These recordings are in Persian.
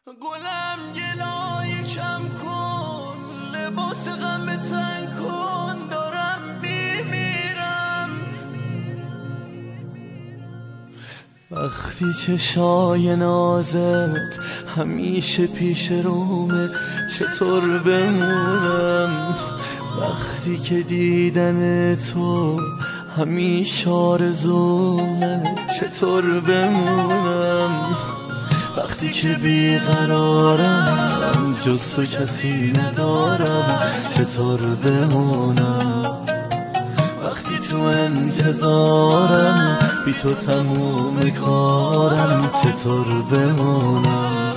گلم گلای کم کن، لباس غم تن کن، دارم میمیرم. وقتی چشای نازت همیشه پیش رومه، چطور بمونم؟ وقتی که دیدن تو همیشه آرزومه، چطور بمونم؟ وقتی که بیقرارم جز تو کسی ندارم، چطور بمونم؟ وقتی تو انتظارم بی تو تموم کارم، چطور بمونم؟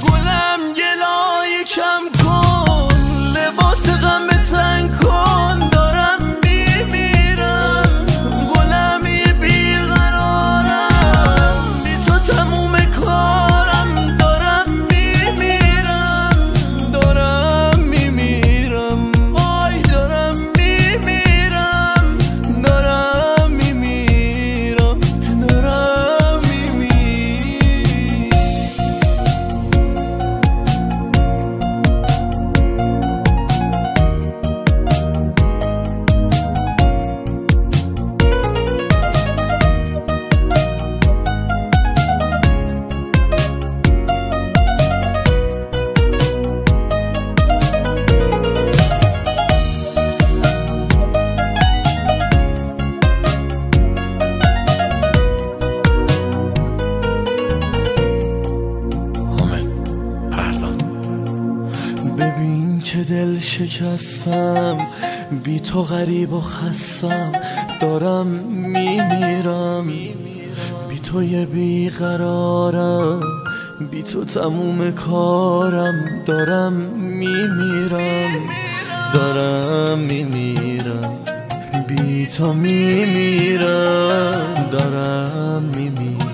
گلم گلای کم کن، لباس غم تن کن، دارم میمیرم. گلم بیقرارم بی تو تموم کارم، دارم میمیرم. دارم میمیرم، آی دارم میمیرم. دارم میمیرم، دارم میمیرم. ببین که دل شکستم، بی تو غریب و خستم، دارم میمیرم. بی تو یه بیقرارم، بی تو تموم کارم، دارم میمیرم. دارم میمیرم، بی تو میمیرم. دارم میمیرم.